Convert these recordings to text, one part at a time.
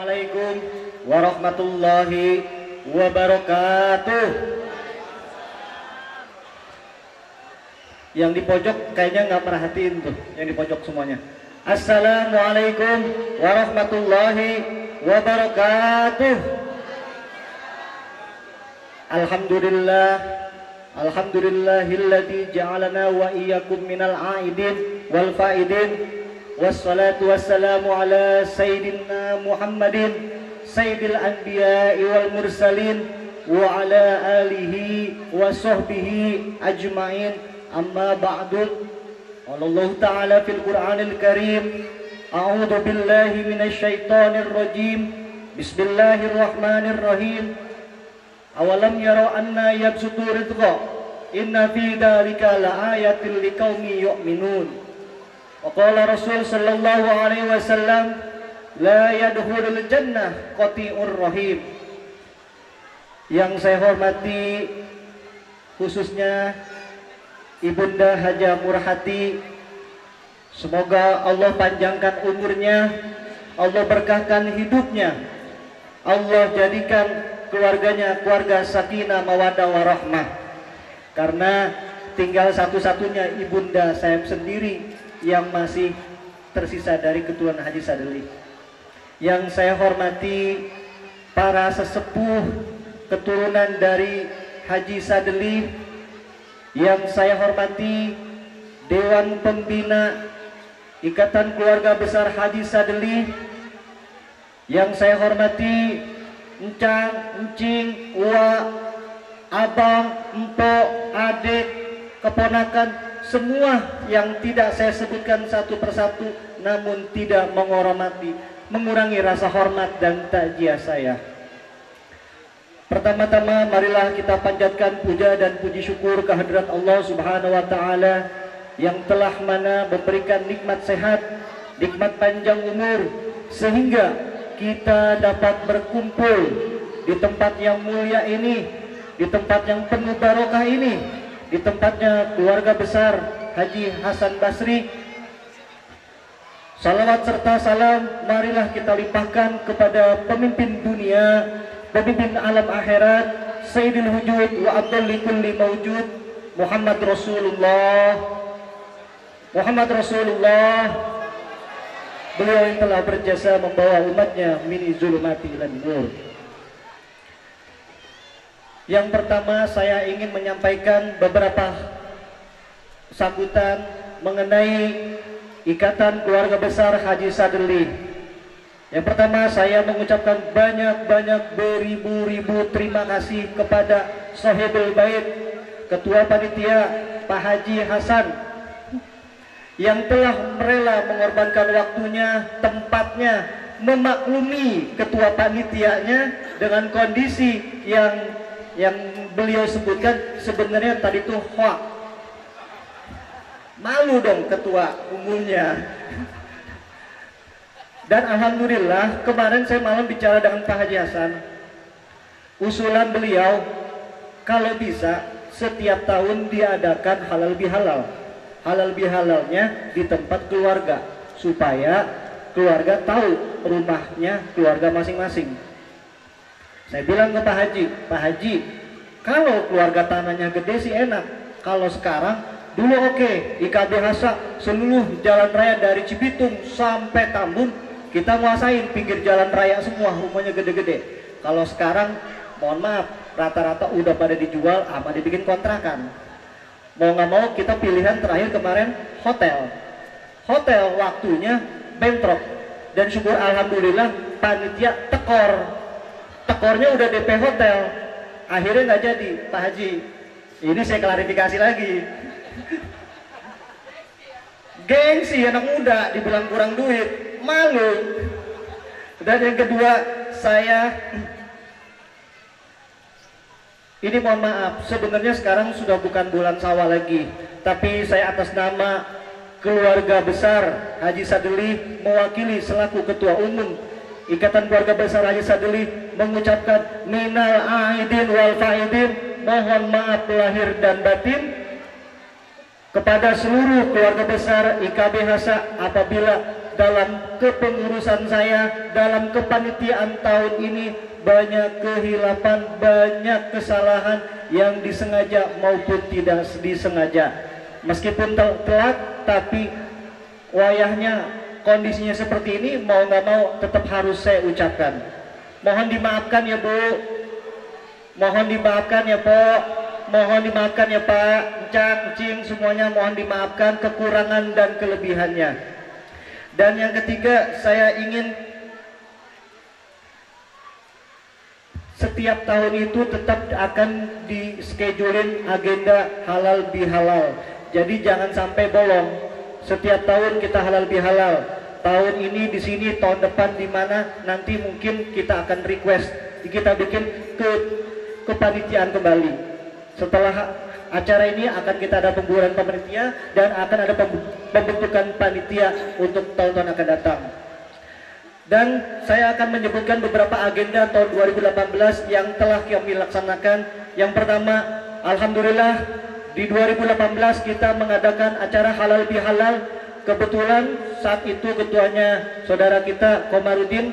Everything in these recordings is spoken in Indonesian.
Assalamualaikum warahmatullahi wabarakatuh. Yang di pojok kayaknya nggak perhatiin tuh, yang di pojok semuanya. Assalamualaikum warahmatullahi wabarakatuh. Alhamdulillah, alhamdulillahilladzi ja'alana wa iyyakum minal aidin wal faidin. Wassalatu wassalamu ala sayyidina Muhammadin sayyidil anbiya'i wal mursalin wa ala alihi wa sahbihi ajma'in. Amma ba'du. Allah Ta'ala fil Qur'anil Karim, a'udzu billahi minasy syaithanir rajim. Bismillahirrahmanirrahim. Awalam yara anna yabsutu rizqa inna fi dzalika laayatil liqaumin yu'minun. Wa qala Rasul sallallahu alaihi wasallam la yadkhulul jannah qati'ur rahim. Yang saya hormati khususnya Ibunda Haja Murhati, semoga Allah panjangkan umurnya, Allah berkahkan hidupnya, Allah jadikan keluarganya keluarga sakinah mawaddah warahmah. Karena tinggal satu-satunya ibunda saya sendiri yang masih tersisa dari keturunan Haji Sadili. Yang saya hormati para sesepuh keturunan dari Haji Sadili, yang saya hormati Dewan Pembina Ikatan Keluarga Besar Haji Sadili, yang saya hormati Encang, Encing, Uwa, Abang, Empok, Adik, keponakan, semua yang tidak saya sebutkan satu persatu, namun tidak mengurangi rasa hormat dan takziah saya. Pertama-tama marilah kita panjatkan puja dan puji syukur kehadirat Allah Subhanahu wa Ta'ala yang telah memberikan nikmat sehat, nikmat panjang umur, sehingga kita dapat berkumpul di tempat yang mulia ini, di tempat yang penuh barokah ini, di tempatnya keluarga besar Haji Hasan Basri. Salawat serta salam marilah kita limpahkan kepada pemimpin dunia, pemimpin alam akhirat, Sayyidil Wujud wa Abdul Likulli Mawjud, Muhammad Rasulullah. Muhammad Rasulullah, beliau yang telah berjasa membawa umatnya mini zulumati ilan nur. Yang pertama saya ingin menyampaikan beberapa sambutan mengenai Ikatan Keluarga Besar Haji Sadili. Yang pertama saya mengucapkan banyak-banyak beribu-ribu terima kasih kepada Sahibul Bait, Ketua Panitia Pak Haji Hasan, yang telah rela mengorbankan waktunya, tempatnya, memaklumi ketua panitianya dengan kondisi yang beliau sebutkan sebenarnya tadi itu hoak. Malu dong ketua umumnya. Dan alhamdulillah kemarin saya malam bicara dengan Pak Haji Hasan. Usulan beliau kalau bisa setiap tahun diadakan halal bihalal. Halal bihalalnya di tempat keluarga, supaya keluarga tahu rumahnya keluarga masing-masing. Saya bilang ke Pak Haji, kalau keluarga tanahnya gede sih enak. Kalau sekarang, dulu oke, IKBHSA seluruh jalan raya dari Cibitung sampai Tambun kita nguasain pinggir jalan raya semua, rumahnya gede-gede. Kalau sekarang, mohon maaf, rata-rata udah pada dijual sama dibikin kontrakan. Mau nggak mau kita pilihan terakhir kemarin hotel. Hotel waktunya bentrok. Dan syukur alhamdulillah panitia tekornya udah DP hotel. Akhirnya nggak jadi, Pak Haji. Ini saya klarifikasi lagi. Gengsi anak muda dibilang kurang duit, malu. Dan yang kedua, saya ini mohon maaf, sebenarnya sekarang sudah bukan bulan Syawal lagi, tapi saya atas nama keluarga besar Haji Sadili mewakili selaku ketua umum Ikatan Keluarga Besar Haji Sadili mengucapkan minal aidin wal faidin, mohon maaf lahir dan batin kepada seluruh keluarga besar IKBHSA apabila dalam kepengurusan saya, dalam kepanitiaan tahun ini banyak kehilapan, banyak kesalahan yang disengaja maupun tidak disengaja. Meskipun telat, tapi wayahnya kondisinya seperti ini, mau nggak mau tetap harus saya ucapkan. Mohon dimaafkan ya Bu, mohon dimaafkan ya Pak, mohon dimaafkan ya Pak, Cak, Cing, semuanya mohon dimaafkan kekurangan dan kelebihannya. Dan yang ketiga, saya ingin setiap tahun itu tetap akan di-schedulein agenda halal bihalal. Jadi jangan sampai bolong. Setiap tahun kita halal bihalal. Tahun ini di sini, tahun depan di mana, nanti mungkin kita akan request, kita bikin kepanitiaan kembali. Setelah acara ini akan kita ada pembubaran panitia dan akan ada pembentukan panitia untuk tahun-tahun akan datang. Dan saya akan menyebutkan beberapa agenda tahun 2018 yang telah kami laksanakan. Yang pertama, alhamdulillah di 2018 kita mengadakan acara halal bihalal. Kebetulan saat itu ketuanya saudara kita Komarudin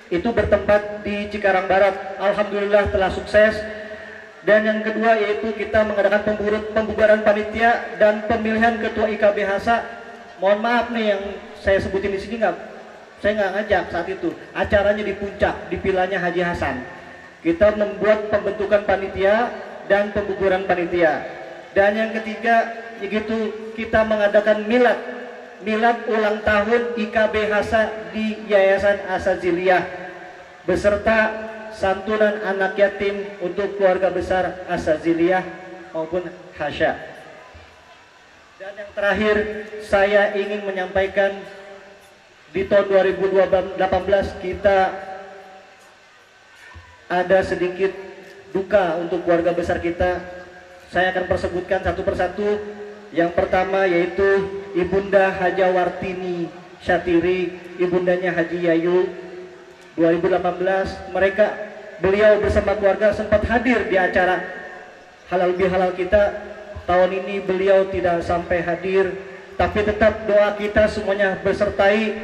itu bertempat di Cikarang Barat. Alhamdulillah telah sukses. Dan yang kedua yaitu kita mengadakan pembubaran panitia dan pemilihan ketua IKB Hasa. Mohon maaf nih yang saya sebutin di sini saya nggak ngajak saat itu. Acaranya di puncak, di vilanya Haji Hasan. Kita membuat pembentukan panitia dan pembubaran panitia. Dan yang ketiga yaitu kita mengadakan milad ulang tahun IKB Hasa di Yayasan Asaziliyah beserta santunan anak yatim untuk keluarga besar Asaziliyah maupun Hasya. Dan yang terakhir, saya ingin menyampaikan di tahun 2018 kita ada sedikit duka untuk keluarga besar kita. Saya akan persebutkan satu persatu. Yang pertama yaitu Ibunda Haja Wartini Syatiri, ibundanya Haji Yayu. 2018 beliau bersama keluarga sempat hadir di acara halal bihalal kita. Tahun ini beliau tidak sampai hadir, tapi tetap doa kita semuanya besertai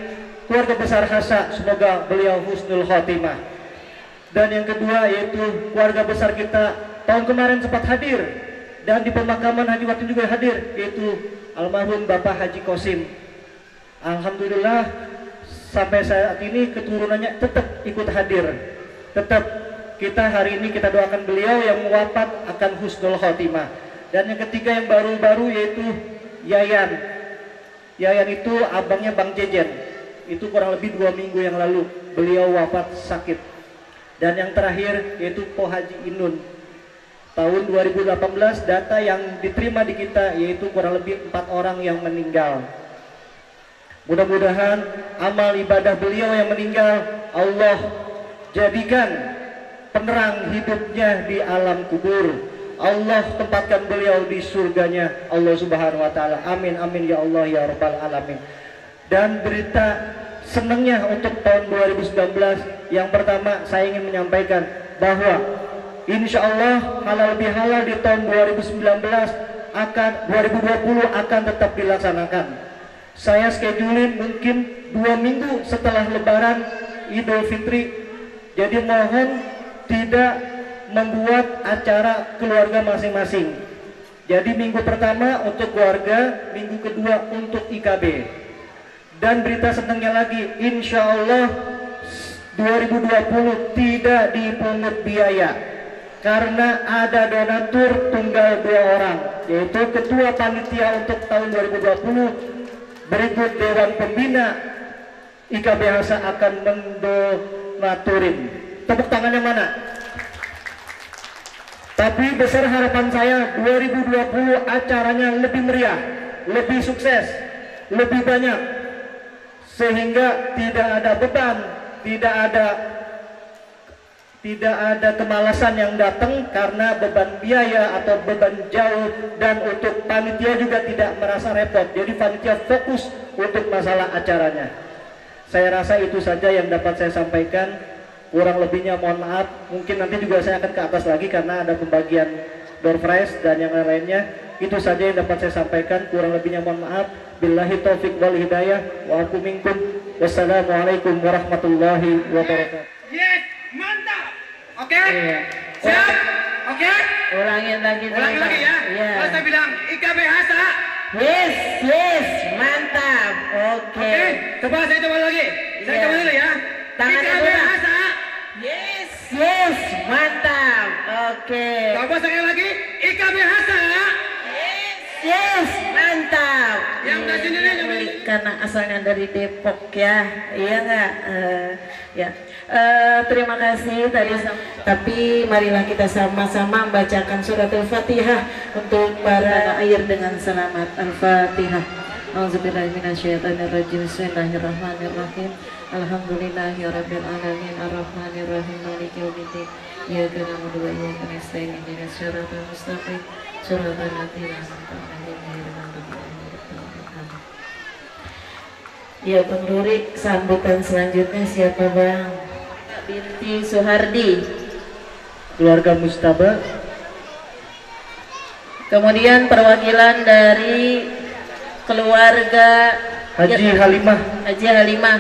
keluarga besar Hasa, semoga beliau husnul khotimah. Dan yang kedua yaitu keluarga besar kita tahun kemarin sempat hadir dan di pemakaman Haji Wartini juga hadir, yaitu almarhum Bapak Haji Kosim. Alhamdulillah sampai saat ini keturunannya tetap ikut hadir. Tetap kita hari ini kita doakan beliau yang wafat akan husnul khotimah. Dan yang ketiga yang baru-baru yaitu Yayan. Yayan itu abangnya Bang Jejen. Itu kurang lebih 2 minggu yang lalu beliau wafat sakit. Dan yang terakhir yaitu Po Haji Inun. Tahun 2018 data yang diterima di kita yaitu kurang lebih 4 orang yang meninggal. Mudah-mudahan amal ibadah beliau yang meninggal Allah jadikan penerang hidupnya di alam kubur. Allah tempatkan beliau di surganya Allah Subhanahu wa taala. Amin amin ya Allah ya rabbal alamin. Dan berita senangnya untuk tahun 2019 yang pertama saya ingin menyampaikan bahwa insya Allah halal bihalal di tahun 2020 akan tetap dilaksanakan. Saya schedulein mungkin 2 minggu setelah Lebaran Idul Fitri. Jadi mohon tidak membuat acara keluarga masing-masing. Jadi minggu pertama untuk keluarga, minggu kedua untuk IKB. Dan berita senangnya lagi, insya Allah 2020 tidak dipungut biaya karena ada donatur tunggal 2 orang, yaitu ketua panitia untuk tahun 2020 berikut Dewan Pembina IKB Hasa akan mendonaturin. Tepuk tangannya mana? Tapi besar harapan saya 2020 acaranya lebih meriah, lebih sukses, lebih banyak, sehingga tidak ada beban, tidak ada kemalasan yang datang karena beban biaya atau beban jauh, dan untuk panitia juga tidak merasa repot. Jadi panitia fokus untuk masalah acaranya. Saya rasa itu saja yang dapat saya sampaikan. Kurang lebihnya mohon maaf. Mungkin nanti juga saya akan ke atas lagi karena ada pembagian door prize dan yang lainnya. Itu saja yang dapat saya sampaikan, kurang lebihnya mohon maaf. Billahi taufik wal hidayah wa aku minkum. Wassalamualaikum warahmatullahi wabarakatuh. Yes, mantap. Oke? Siap? Oke? Ulangin lagi ya. Iya. Kalau saya bilang Ika Behasa. Yes, mantap. Oke. Coba saya coba lagi. Saya coba dulu ya. Tangan Ika dulu. Behasa. Yes, mantap. Oke. Coba sekali lagi. Ika Behasa. Yes, mantap. Yang dari sini nih, yang dari- Karena asalnya dari Depok ya, iya nggak? Ya. Terima kasih tadi. Tapi marilah kita sama-sama membacakan surat Al-Fatihah untuk para air dengan selamat. Al-Fatihah. Auzubillahiminasyaitonirrajim. Bismillahirrahmanirrahim. Alhamdulillahirabbil alamin arrahmanirrahim maliki yaumiddin. Iyyaka na'budu wa iyyaka nasta'in ihdinas siratal mustaqim. Siratal ladzina an'amta 'alaihim ghairil maghdubi 'alaihim. Ya Bang Ruri, sambutan selanjutnya siapa Bang? Binti Suhardi, Keluarga Mustaba. kemudian perwakilan dari keluarga Haji Halimah. Haji Halimah,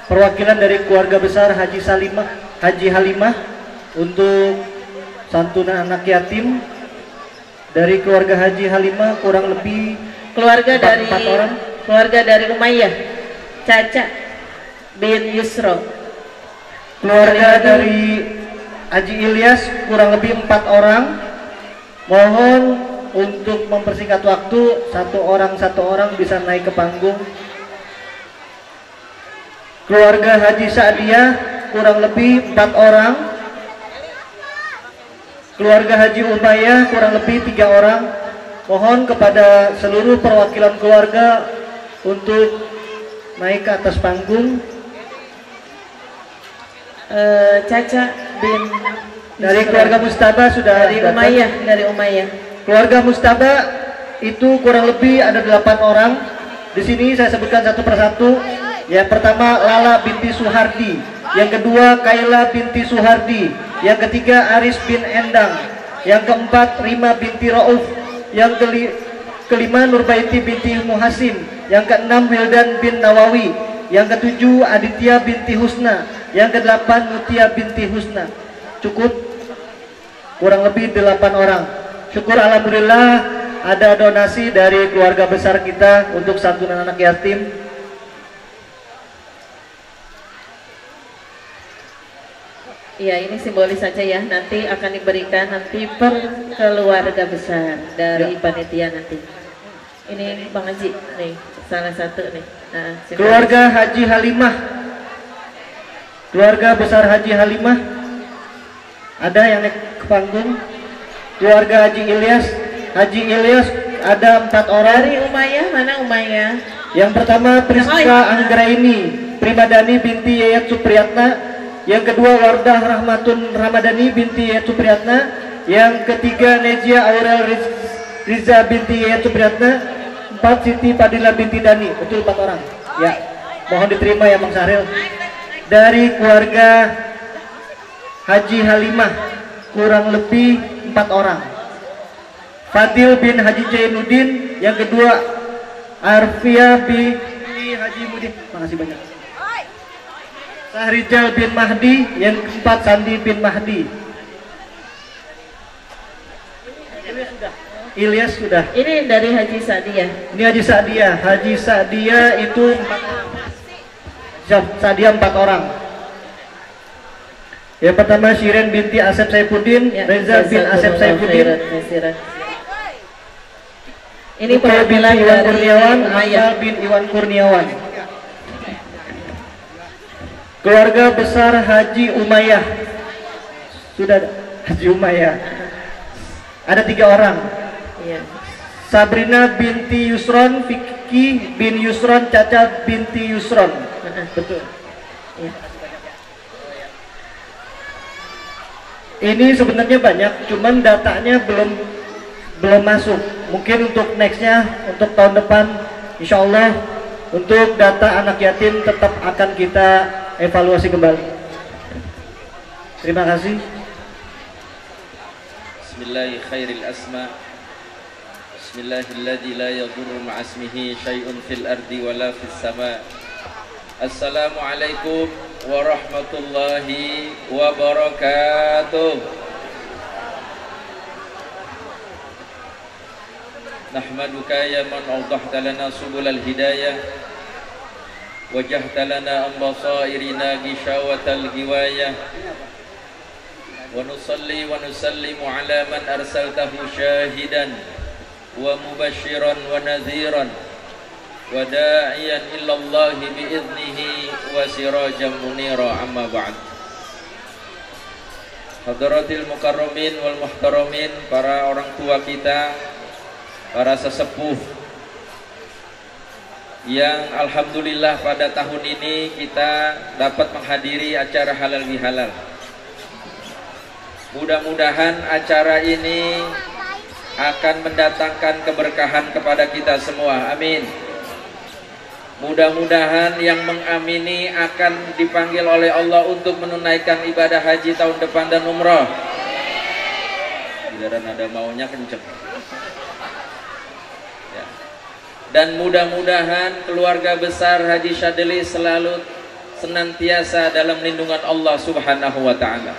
Perwakilan dari keluarga besar Haji Halimah untuk santunan anak yatim. Dari keluarga Haji Halimah kurang lebih keluarga dari empat orang. keluarga dari Umayyah, Caca bin Yusro, Keluarga dari Haji Ilyas kurang lebih 4 orang. Mohon untuk mempersingkat waktu, satu orang bisa naik ke panggung. Keluarga Haji Sa'diyah kurang lebih 4 orang. Keluarga Haji Umayyah kurang lebih 3 orang. Mohon kepada seluruh perwakilan keluarga untuk naik ke atas panggung. Caca bin Dari Yusro. keluarga Mustaba sudah dari datang. Umayyah. Keluarga Mustaba itu kurang lebih ada 8 orang. Di sini saya sebutkan satu persatu. Yang pertama Lala binti Suhardi, yang kedua Kaila binti Suhardi, yang ketiga Aris bin Endang, yang keempat Rima binti Rauf, yang kelima Nurbaiti binti Muhasim, yang keenam Wildan bin Nawawi, yang ketujuh Aditya binti Husna, yang kedelapan Mutia binti Husna. Cukup, kurang lebih 8 orang. Syukur alhamdulillah ada donasi dari keluarga besar kita untuk santunan anak yatim. Ya, ini simbolis saja ya. Nanti akan diberikan nanti per keluarga besar dari panitia nanti. Ini Bang Haji nih, salah satu nih. Nah, simbolis. Keluarga Haji Halimah, keluarga besar Haji Halimah, ada yang naik ke panggung. Keluarga Haji Ilyas ada 4 orang. Dari Umayyah, mana Umayyah? Yang pertama Priska Anggraini Primadani binti Yayat Supriyatna. Yang kedua Wardah Rahmatun Ramadhani binti Yayat Supriyatna. Yang ketiga Nejia Aurel Riza binti Yayat Supriyatna. 4 Siti Padilla binti Dani. Betul 4 orang ya, mohon diterima ya Bang Sahril. Dari keluarga Haji Halimah kurang lebih 4 orang. Fadil bin Haji Jainuddin, yang kedua Arfia bin Haji Mudin, makasih banyak. Sahrijal bin Mahdi, yang keempat Sandi bin Mahdi. Ilyas sudah. Ini dari Haji Sa'diyah. Ini Haji Sa'diyah. Haji Sa'diyah itu Sa'diyah 4 orang. Yang pertama Shirin binti Asep Saifuddin, Ya, Reza bin Asep Saifuddin. Ini Ukay bin perwakilan Iwan dari Kurniawan, Umayyah. Akmal bin Iwan Kurniawan. Keluarga besar Haji Umayyah. Sudah ada Haji Umayyah. Ada 3 orang. Iya. Sabrina binti Yusron, Vicky bin Yusron, Caca binti Yusron. Betul. Iya. Ini sebenarnya banyak, cuman datanya belum masuk. Mungkin untuk nextnya, untuk tahun depan, insya Allah untuk data anak yatim tetap akan kita evaluasi kembali. Terima kasih. Bismillahi khairil asma. Bismillahilladzi la yadurru ma'asmihi syai'un fil ardi wala fis sama. Assalamualaikum warahmatullahi wabarakatuh. Nahmaduka ya man awdahta lana subulal hidayah, wajahta lana ambasairina gishawatal giwayah, wa nusalli wa nusallimu ala man arsaltahu syahidan wa mubashiran wa nadhiran wa da'iyan illallahi bi'idnihi wa sirajan munira, amma ba'd. Hadratil mukarramin wal muhtaramin, para orang tua kita, para sesepuh yang alhamdulillah pada tahun ini kita dapat menghadiri acara halal bihalal. Mudah-mudahan acara ini akan mendatangkan keberkahan kepada kita semua, amin. Mudah-mudahan yang mengamini akan dipanggil oleh Allah untuk menunaikan ibadah haji tahun depan dan umrah. Giliran ada maunya kenceng. Ya. Dan mudah-mudahan keluarga besar Haji Syadili selalu senantiasa dalam lindungan Allah Subhanahu wa ta'ala.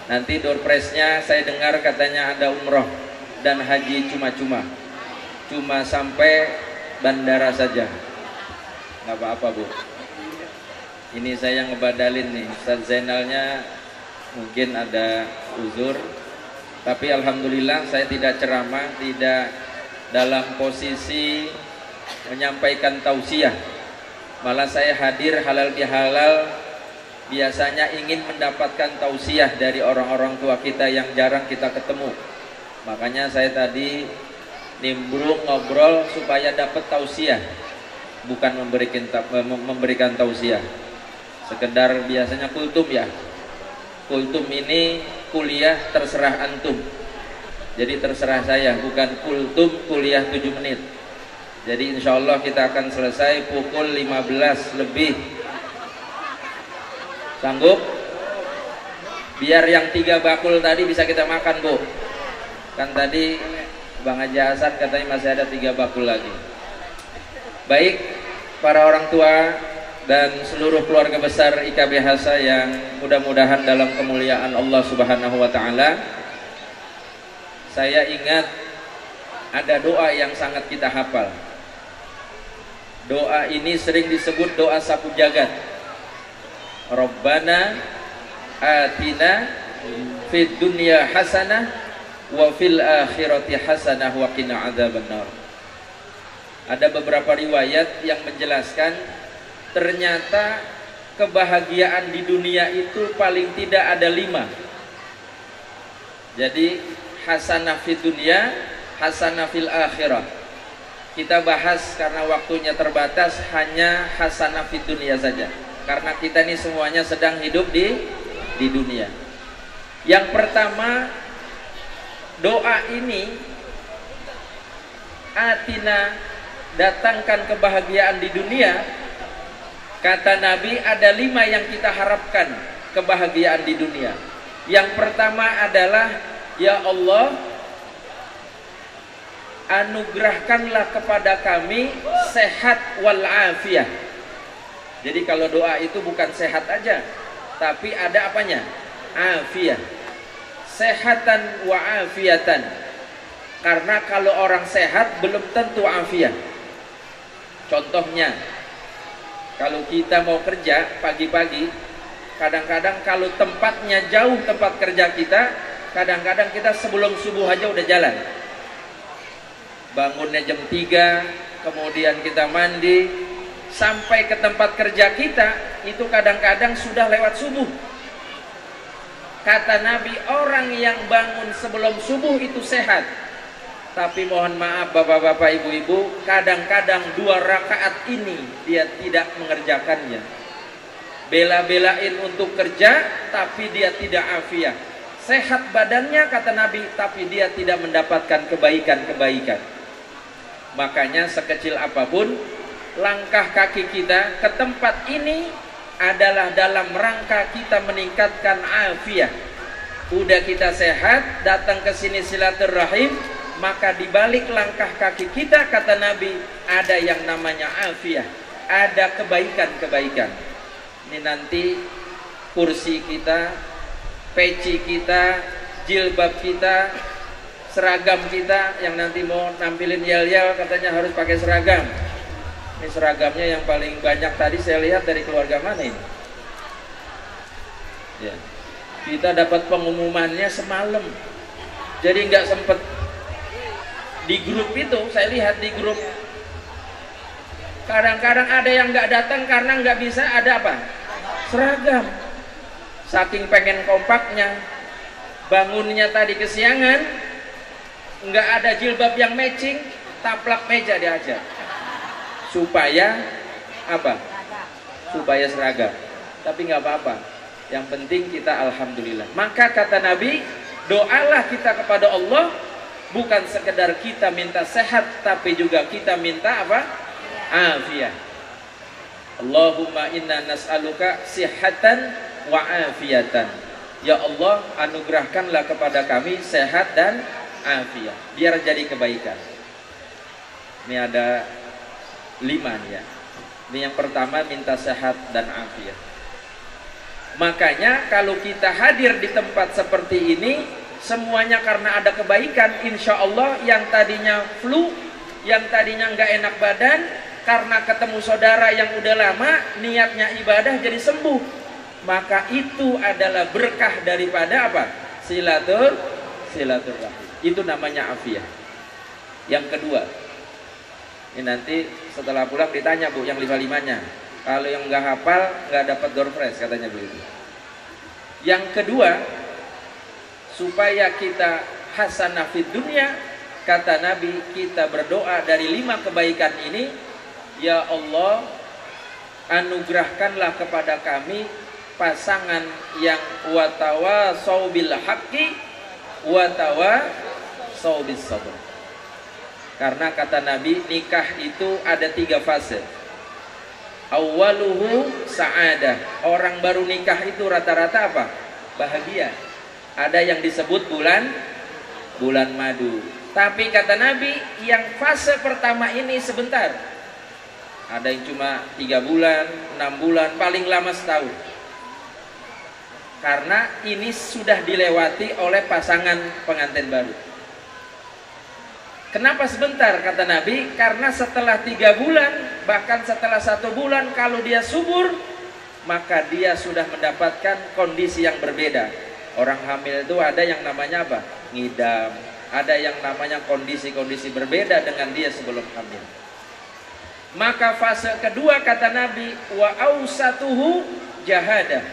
Nanti door prize-nya saya dengar katanya ada umroh dan haji cuma-cuma, cuma sampai bandara saja. Nggak apa-apa Bu, ini saya ngebadalin nih, Ustaz Zainalnya mungkin ada uzur, tapi alhamdulillah saya tidak ceramah, tidak dalam posisi menyampaikan tausiah, malah saya hadir halal bihalal. Biasanya ingin mendapatkan tausiah dari orang-orang tua kita yang jarang kita ketemu. Makanya saya tadi nimbrung ngobrol supaya dapat tausiah, bukan memberikan tausiah. Sekedar biasanya kultum ya. Kultum ini kuliah terserah antum. Jadi terserah saya, bukan kultum kuliah 7 menit. Jadi insya Allah kita akan selesai pukul 15 lebih. Sanggup? Biar yang 3 bakul tadi bisa kita makan Bu. Kan tadi Bang Haji Hasan katanya masih ada 3 bakul lagi. Baik, para orang tua dan seluruh keluarga besar IKB Hasa yang mudah-mudahan dalam kemuliaan Allah Subhanahu wa ta'ala, saya ingat ada doa yang sangat kita hafal. Doa ini sering disebut doa sapu jagat. Rabbana atina fid dunya hasanah wa fil akhirati hasanah wa qina adzabannar. Ada beberapa riwayat yang menjelaskan ternyata kebahagiaan di dunia itu paling tidak ada 5. Jadi hasanah fid dunya, hasanah fil akhirah. Kita bahas karena waktunya terbatas hanya hasanah fid dunya saja. Karena kita ini semuanya sedang hidup di dunia. Yang pertama, doa ini atina, datangkan kebahagiaan di dunia. Kata Nabi ada 5 yang kita harapkan kebahagiaan di dunia. Yang pertama adalah, ya Allah, anugerahkanlah kepada kami sehat wal afiyah. Jadi kalau doa itu bukan sehat aja, tapi ada apanya? Afiyah. Sehatan wa afiyatan. Karena kalau orang sehat belum tentu afiyah. Contohnya, kalau kita mau kerja pagi-pagi, kadang-kadang kalau tempatnya jauh tempat kerja kita, kadang-kadang kita sebelum subuh aja udah jalan. Bangunnya jam 3, kemudian kita mandi, sampai ke tempat kerja kita itu kadang-kadang sudah lewat subuh. Kata Nabi, orang yang bangun sebelum subuh itu sehat. Tapi mohon maaf bapak-bapak, ibu-ibu, kadang-kadang 2 rakaat ini dia tidak mengerjakannya. Bela-belain untuk kerja, tapi dia tidak afiah. Sehat badannya kata Nabi, tapi dia tidak mendapatkan kebaikan-kebaikan. Makanya sekecil apapun langkah kaki kita ke tempat ini adalah dalam rangka kita meningkatkan afiah. Udah kita sehat, datang ke sini silaturahim, maka di balik langkah kaki kita, kata Nabi, ada yang namanya afiah, ada kebaikan-kebaikan. Ini nanti kursi kita, peci kita, jilbab kita, seragam kita, yang nanti mau nampilin yel-yel katanya harus pakai seragam. Ini seragamnya yang paling banyak tadi saya lihat dari keluarga mana ini? Ya. Kita dapat pengumumannya semalam, jadi nggak sempet di grup itu. Saya lihat di grup, kadang-kadang ada yang nggak datang karena nggak bisa ada apa? Seragam. Saking pengen kompaknya, bangunnya tadi kesiangan, nggak ada jilbab yang matching, taplak meja diajar. Supaya apa? Supaya seragam. Tapi nggak apa-apa. Yang penting kita alhamdulillah. Maka kata Nabi, doalah kita kepada Allah, bukan sekedar kita minta sehat, tapi juga kita minta apa? Afiah. Allahumma inna nas'aluka sihatan wa afiatan. Ya Allah, anugerahkanlah kepada kami sehat dan afiat, biar jadi kebaikan. Ini ada 5 nih ya. Ini yang pertama, minta sehat dan afiat. Makanya kalau kita hadir di tempat seperti ini, semuanya karena ada kebaikan. Insya Allah yang tadinya flu, yang tadinya nggak enak badan, karena ketemu saudara yang udah lama, niatnya ibadah jadi sembuh. Maka itu adalah berkah daripada apa? Silaturahim. Itu namanya afiah. Yang kedua, ini nanti setelah pulang ditanya Bu yang 5-5-nya. Kalau yang nggak hafal nggak dapat door prize katanya begitu. Yang kedua, supaya kita hasanah fid dunya, kata Nabi, kita berdoa dari 5 kebaikan ini, ya Allah, anugerahkanlah kepada kami pasangan yang watawasau bil haqqi watawasau bis sabr. Karena kata Nabi, nikah itu ada 3 fase. Awaluhu sa'adah. Orang baru nikah itu rata-rata apa? Bahagia. Ada yang disebut bulan madu. Tapi kata Nabi, yang fase pertama ini sebentar. Ada yang cuma 3 bulan, 6 bulan, paling lama setahun. Karena ini sudah dilewati oleh pasangan pengantin baru. Kenapa sebentar kata Nabi? Karena setelah 3 bulan, bahkan setelah 1 bulan, kalau dia subur, maka dia sudah mendapatkan kondisi yang berbeda. Orang hamil itu ada yang namanya apa? Ngidam. Ada yang namanya kondisi-kondisi berbeda dengan dia sebelum hamil. Maka fase kedua kata Nabi, wa ausatuhu jahadah.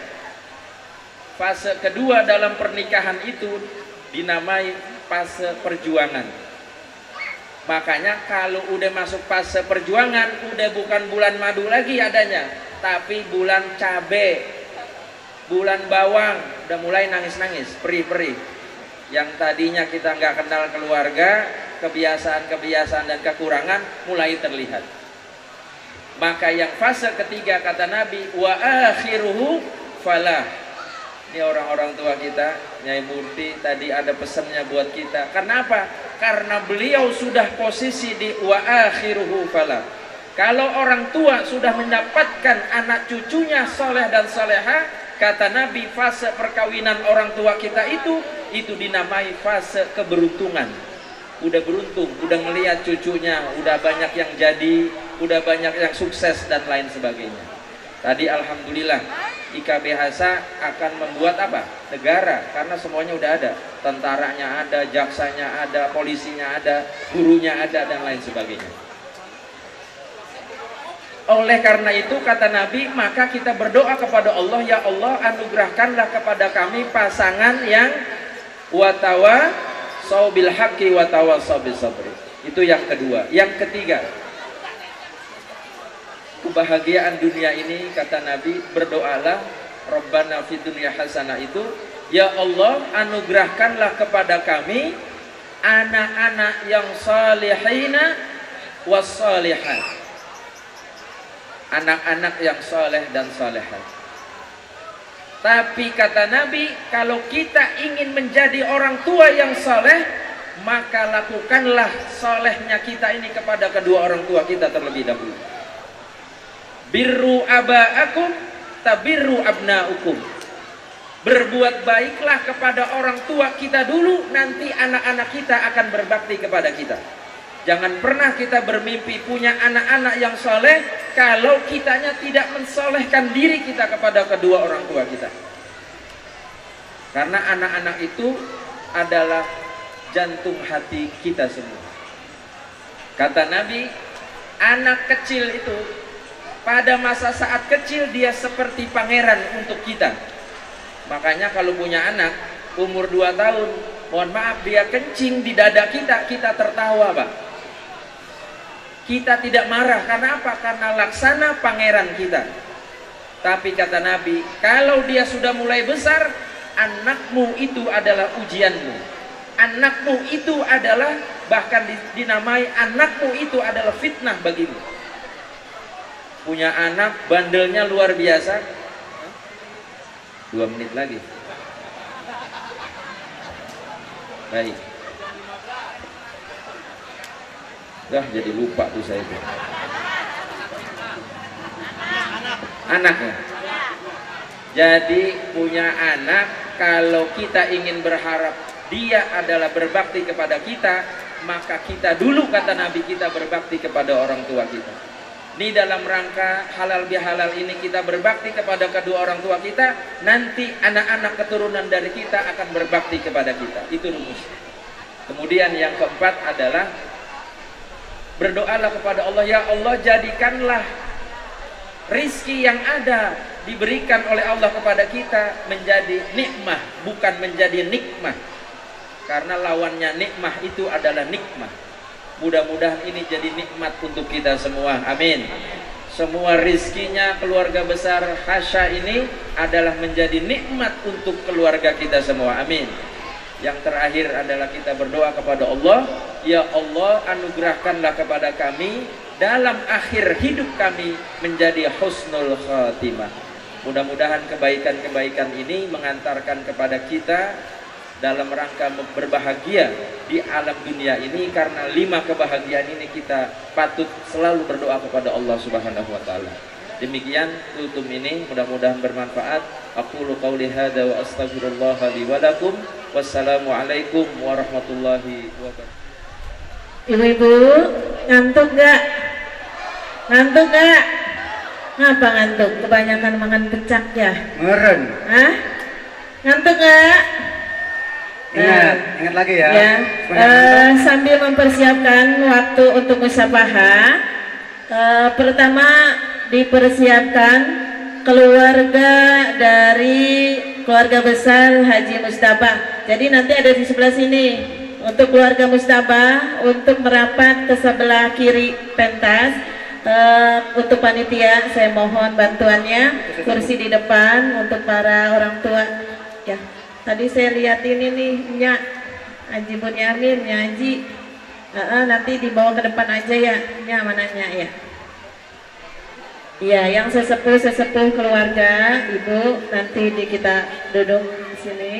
Fase kedua dalam pernikahan itu dinamai fase perjuangan. Makanya kalau udah masuk fase perjuangan, udah bukan bulan madu lagi adanya, tapi bulan cabe, bulan bawang, udah mulai nangis-nangis, perih-perih. Yang tadinya kita nggak kenal keluarga, kebiasaan-kebiasaan dan kekurangan mulai terlihat. Maka yang fase ketiga kata Nabi, wa akhiruhu falah. Ini orang-orang tua kita, Nyai Murti tadi ada pesannya buat kita. Kenapa? Karena beliau sudah posisi di wa akhiruhu falah. Kalau orang tua sudah mendapatkan anak cucunya soleh dan soleha, kata Nabi, fase perkawinan orang tua kita itu dinamai fase keberuntungan. Udah beruntung, udah melihat cucunya, udah banyak yang jadi, udah banyak yang sukses dan lain sebagainya. Tadi alhamdulillah IKBHasa akan membuat apa? Negara, karena semuanya udah ada. Tentaranya ada, jaksanya ada, polisinya ada, gurunya ada, dan lain sebagainya. Oleh karena itu kata Nabi, maka kita berdoa kepada Allah, ya Allah, anugerahkanlah kepada kami pasangan yang watawasau bil haqqi watawasau bis sabri. Itu yang kedua. Yang ketiga, kebahagiaan dunia ini kata Nabi, berdoalah Rabbana fid dunya hasanah itu, ya Allah, anugerahkanlah kepada kami anak-anak yang salihina was salihat. Anak-anak yang soleh dan solehat. Tapi kata Nabi, kalau kita ingin menjadi orang tua yang soleh, maka lakukanlah solehnya kita ini kepada kedua orang tua kita terlebih dahulu. Birru aba'akum tabirru abna'ukum. Berbuat baiklah kepada orang tua kita dulu, nanti anak-anak kita akan berbakti kepada kita. Jangan pernah kita bermimpi punya anak-anak yang soleh kalau kitanya tidak mensolehkan diri kita kepada kedua orang tua kita. Karena anak-anak itu adalah jantung hati kita semua. Kata Nabi, anak kecil itu pada masa saat kecil dia seperti pangeran untuk kita. Makanya kalau punya anak umur 2 tahun, mohon maaf dia kencing di dada kita, kita tertawa, Pak. Kita tidak marah, karena apa? Karena laksana pangeran kita. Tapi kata Nabi, kalau dia sudah mulai besar, anakmu itu adalah ujianmu. Anakmu itu adalah, bahkan dinamai anakmu itu adalah fitnah bagimu. Punya anak bandelnya luar biasa. 2 menit lagi. Baik. Jadi lupa tuh saya itu. Anaknya. Jadi punya anak, kalau kita ingin berharap dia adalah berbakti kepada kita, maka kita dulu, kata Nabi, kita berbakti kepada orang tua kita. Ini dalam rangka halal bihalal ini kita berbakti kepada kedua orang tua kita, nanti anak-anak keturunan dari kita akan berbakti kepada kita. Itu rumus. Kemudian yang keempat adalah berdoalah kepada Allah, ya Allah jadikanlah rizki yang ada diberikan oleh Allah kepada kita menjadi nikmah, bukan menjadi nikmah. Karena lawannya nikmah itu adalah nikmah. Mudah-mudahan ini jadi nikmat untuk kita semua. Amin. Semua rizkinya keluarga besar Hasya ini adalah menjadi nikmat untuk keluarga kita semua. Amin. Yang terakhir adalah kita berdoa kepada Allah, ya Allah anugerahkanlah kepada kami dalam akhir hidup kami menjadi husnul khatimah. Mudah-mudahan kebaikan-kebaikan ini mengantarkan kepada kita dalam rangka berbahagia di alam dunia ini, karena 5 kebahagiaan ini kita patut selalu berdoa kepada Allah Subhanahu wa taala. Demikian tutup ini, mudah-mudahan bermanfaat. Aqulu qauli hadza wa astaghfirullah li wa lakum. Wassalamualaikum warahmatullahi wabarakatuh. Ibu-ibu, ngantuk gak? Ngantuk gak? Ngapa ngantuk? Kebanyakan makan pecak ya? Meren. Hah? Ngantuk gak? Ingat lagi ya. Sambil mempersiapkan waktu untuk musyafaah, pertama dipersiapkan keluarga dari keluarga besar Haji Mustabah. Jadi nanti ada di sebelah sini untuk keluarga Mustabah, untuk merapat ke sebelah kiri pentas. Untuk panitia saya mohon bantuannya, kursi di depan untuk para orang tua. Ya, tadi saya lihat ini nih, Nyak Haji Bunyamin, Nyak Haji. Nanti dibawa ke depan aja ya, Nyak mananya ya. Iya, yang sesepuh keluarga, Ibu, nanti kita duduk di sini.